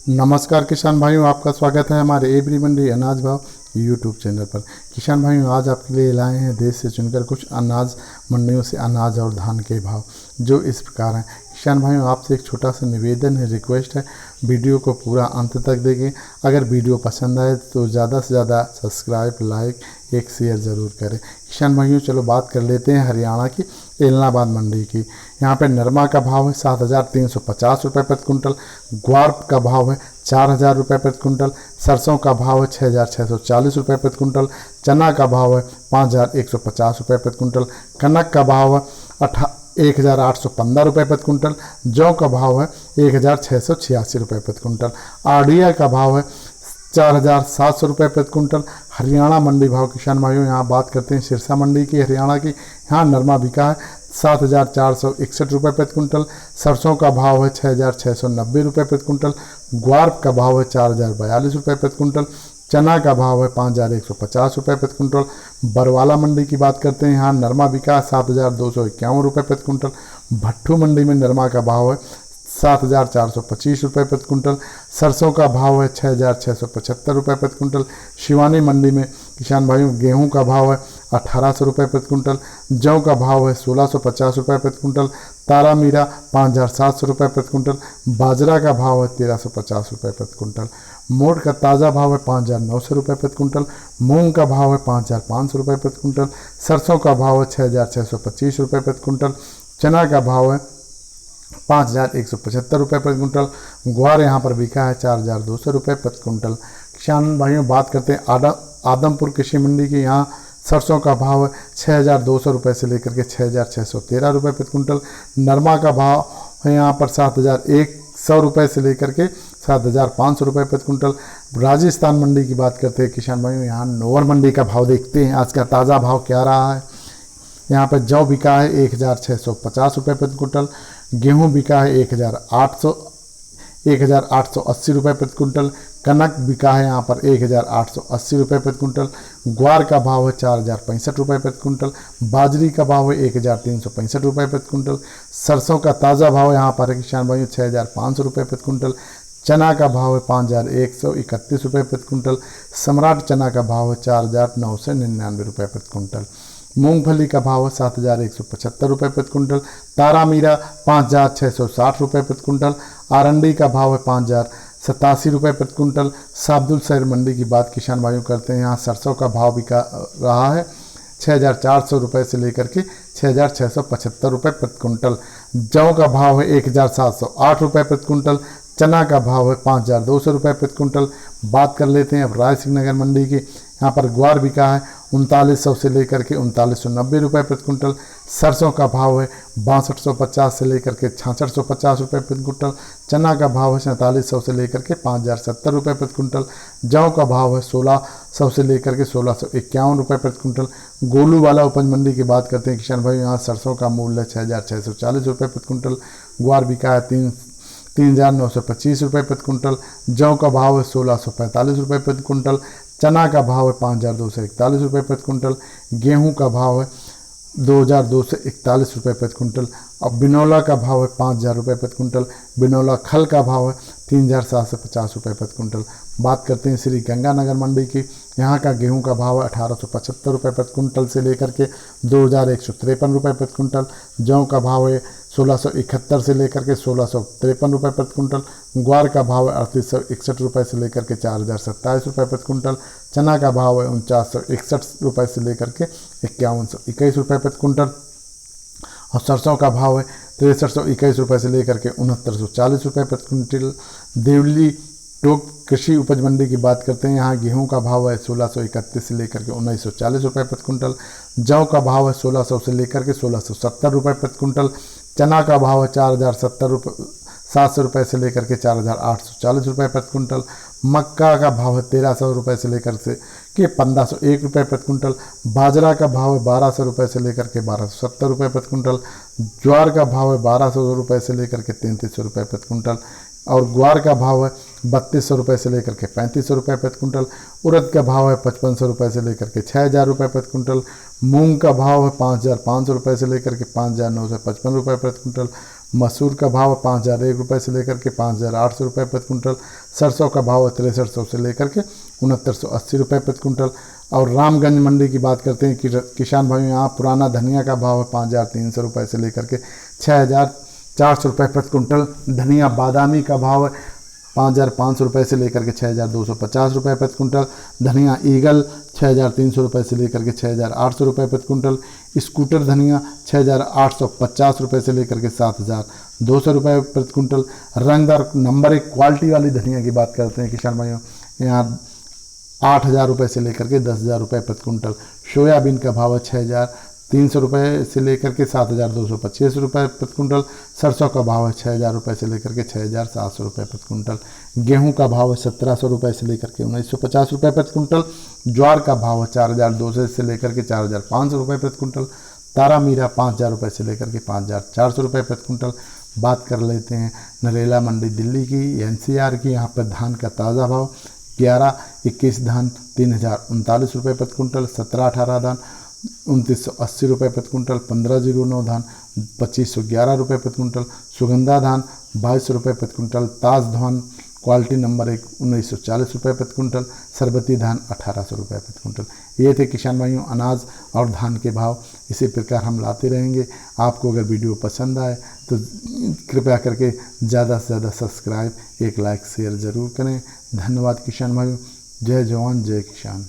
नमस्कार किसान भाइयों, आपका स्वागत है हमारे एवरी मंडी अनाज भाव यूट्यूब चैनल पर। किसान भाइयों, आज आपके लिए लाए हैं देश से चुनकर कुछ अनाज मंडियों से अनाज और धान के भाव जो इस प्रकार हैं। किसान भाइयों, आपसे एक छोटा सा निवेदन है, रिक्वेस्ट है, वीडियो को पूरा अंत तक देखें। अगर वीडियो पसंद आए तो ज़्यादा से ज़्यादा सब्सक्राइब, लाइक, एक शेयर ज़रूर करें। किसान भाइयों, चलो बात कर लेते हैं हरियाणा की एलनाबाद मंडी की। यहाँ पे नरमा का भाव है 7,350 रुपये प्रति कुंटल, ग्वार का भाव है 4,000 रुपये प्रति कुंटल, सरसों का भाव है 6,640 रुपये प्रति कुंटल, चना का भाव है 5,150 रुपये प्रति कुंटल, कनक का भाव है 1,815 रुपये प्रति कुंटल, जौ का भाव है 1,686 रुपये प्रति कुंटल, आड़िया का भाव है 4,700 रुपये प्रति कुंटल। हरियाणा मंडी भाव किसान भाइयों, यहाँ बात करते हैं सिरसा मंडी की, हरियाणा की। यहाँ नरमा बिका है 7,461 रुपये प्रति कुंटल, सरसों का भाव है 6,690 रुपये प्रति कुंटल, ग्वार का भाव है 4,042 रुपये प्रति कुंटल, चना का भाव है 5,150 रुपये प्रति कुंटल। बरवाला मंडी की बात करते हैं, यहाँ नरमा बिका है 7,251 रुपये प्रति कुंटल। भट्टू मंडी में नरमा का भाव है 7,425 रुपये प्रति कुंटल, सरसों का भाव है 6,675 रुपये प्रति कुंटल। शिवानी मंडी में किसान भाइयों गेहूं का भाव है 1,800 रुपये प्रति कुंटल, जौ का भाव है 1,650 रुपये प्रति कुंटल, तारा मीरा 5,700 रुपये प्रति कुंटल, बाजरा का भाव है 1,350 रुपये प्रति कुंटल, मोट का ताज़ा भाव है 5,900 रुपये प्रति कुंटल, मूंग का भाव है 5,500 रुपये प्रति कुंटल, सरसों का भाव है 6,625 रुपये प्रति कुंटल, चना का भाव है 5,175 रुपये प्रति कुंटल, ग्वार यहाँ पर बिका है 4,200 रुपये प्रति कुंटल। किसान भाइयों, बात करते हैं आदमपुर कृषि मंडी की। यहाँ सरसों का भाव है 6,200 रुपये से लेकर के 6,613 रुपये प्रति कुंटल। नरमा का भाव है यहाँ पर 7,100 रुपये से लेकर के 7,500 रुपये प्रति कुंटल। राजस्थान मंडी की बात करते हैं किसान भाइयों, यहाँ नोवर मंडी का भाव देखते हैं आज का ताज़ा भाव क्या रहा है। यहाँ पर जौ बिका है 1,650 रुपये प्रति कुंटल, गेहूं बिका है 1,880 रुपये प्रति कुंटल, कनक बिका है यहाँ पर 1,880 रुपये प्रति कुंटल, ग्वार का भाव है 4,065 रुपये प्रति कुंटल, बाजरी का भाव है 1,365 रुपये प्रति कुंटल, सरसों का ताज़ा भाव यहाँ पर है किसान भाइयों 6,500 रुपये प्रति कुंटल, चना का भाव है 5,131 रुपये प्रति कुंटल, सम्राट चना का भाव है 4,999 रुपये प्रति कुंटल, मूंगफली का भाव है 7,175 रुपये प्रति कुंटल, तारा मीरा 5,660 रुपये प्रति कुंटल, आरंडी का भाव है 5,087 रुपये प्रति कुंटल। साबदुल शहर मंडी की बात किसान भाइयों करते हैं, यहाँ सरसों का भाव बिका रहा है 6,400 रुपये से लेकर के 6,675 रुपये प्रति कुंटल, जौ का भाव है 1,708 रुपये प्रति कुंटल, चना का भाव है 5,200 रुपये प्रति कुंटल। बात कर लेते हैं अब राय सिंह नगर मंडी की। यहाँ पर ग्वार बिका है 3,900 से लेकर के 3,990 रुपये प्रति कुंटल, सरसों का भाव है 6,250 से लेकर के 6,650 रुपये प्रति कुंटल, चना का भाव है 4,700 से लेकर के 5,070 रुपये प्रति कुंटल, जौ का भाव है 1,600 से लेकर के 1,651 रुपये प्रति कुंटल। गोलू वाला उपज मंडी की बात करते हैं किसान भाई, यहाँ सरसों का मूल्य 6,640 रुपये प्रति कुंटल, ग्वार बिका है 3,925 रुपये प्रति कुंटल, जौ का भाव है 1,645 रुपये प्रति कुंटल, चना का भाव है 5,241 रुपये प्रति कुंटल, गेहूं का भाव है 2,241 रुपये प्रति कुंटल, और बिनौला का भाव है 5,000 रुपये प्रति कुंटल, बिनौला खल का भाव है 3,750 रुपये प्रति कुंटल। बात करते हैं श्री गंगानगर मंडी की। यहाँ का गेहूं का भाव है 1,875 रुपये प्रति कुंटल से लेकर के 2,153 रुपये प्रति कुंटल, जौ का भाव है 1,671 से लेकर के 1,653 रुपये प्रति कुंटल, ग्वार का भाव है 3,861 रुपये से लेकर के 4,027 रुपये प्रति कुंटल, चना का भाव है 4,961 रुपये से लेकर के 5,121 रुपये प्रति कुंटल, और सरसों का भाव है 6,321 रुपये से लेकर के 6,940 रुपये प्रति कुंटल। देवली टोक कृषि उपज मंडी की बात करते हैं, यहाँ गेहूं का भाव है 1,631 से लेकर के 1,940 रुपये प्रति कुंटल, जौ का भाव है 1,600 से लेकर के 1,670 रुपये प्रति कुंटल, चना का भाव है 4,700 रुपये से लेकर के 4,840 रुपये प्रति कुंटल, मक्का का भाव है 1,300 रुपये से लेकर के 1,501 रुपये प्रति कुंटल, बाजरा का भाव है 1,200 रुपये से लेकर के 1,270 रुपये प्रति कुंटल, ज्वार का भाव है 1,200 रुपये से लेकर के 3,300 रुपये प्रति कुंटल, और ग्वार का भाव है 3,200 रुपये से लेकर के 3,500 रुपये प्रति कुंटल, उड़द का भाव है 5,500 रुपये से लेकर के 6,000 रुपये प्रति कुंटल, मूंग का भाव है 5,500 रुपये से लेकर के 5,955 रुपये प्रति कुंटल, मसूर का भाव 5001 रुपये से लेकर के 5800 रुपये प्रति कुंटल। सरसों का भाव 6300 से लेकर के 6980 रुपये प्रति कुंटल। और रामगंज मंडी की बात करते हैं कि किसान भाइयों, यहाँ पुराना धनिया का भाव है 5300 रुपये से लेकर के 6400 रुपये प्रति कुंटल। धनिया बादामी का भाव है 5500 रुपये से लेकर के 6250 रुपये प्रति कुंटल। धनिया ईगल 6300 रुपये से लेकर के 6800 रुपये प्रति कुंटल। स्कूटर धनिया 6850 रुपये से लेकर के 7200 रुपये प्रति कुंटल। रंगदार नंबर 1 क्वालिटी वाली धनिया की बात करते हैं किसान भाइयों, यहाँ 8000 रुपये से लेकर के 10000 रुपये प्रति कुंटल। सोयाबीन का भाव है 6300 रुपये से लेकर के 7225 रुपये प्रति कुंटल। सरसों का भाव है 6000 रुपये से लेकर के 6700 रुपये प्रति कुंटल। गेहूं का भाव है 1700 रुपये से लेकर के 1950 रुपये प्रति कुंटल। ज्वार का भाव है 4200 से लेकर के 4500 रुपये प्रति कुंटल। तारा मीरा 5000 रुपये से लेकर के 5400 रुपये प्रति कुंटल। बात कर लेते हैं नरेला मंडी दिल्ली की, NCR की। यहाँ पर धान का ताज़ा भाव 11-21 धान 3039 रुपये प्रति कुंटल। 17-18 धान 2980 रुपये प्रति कुंटल। 1509 धान 2511 रुपये प्रति कुंटल। सुगंधा धान 2200 रुपये प्रति कुंटल। ताज धान क्वालिटी नंबर 1 1940 रुपये प्रति कुंटल। सरबती धान 1800 रुपये प्रति कुंटल। ये थे किसान भाइयों अनाज और धान के भाव। इसी प्रकार हम लाते रहेंगे। आपको अगर वीडियो पसंद आए तो कृपया करके ज़्यादा से ज़्यादा सब्सक्राइब, एक लाइक शेयर ज़रूर करें। धन्यवाद किसान भाइयों। जय जवान जय किसान।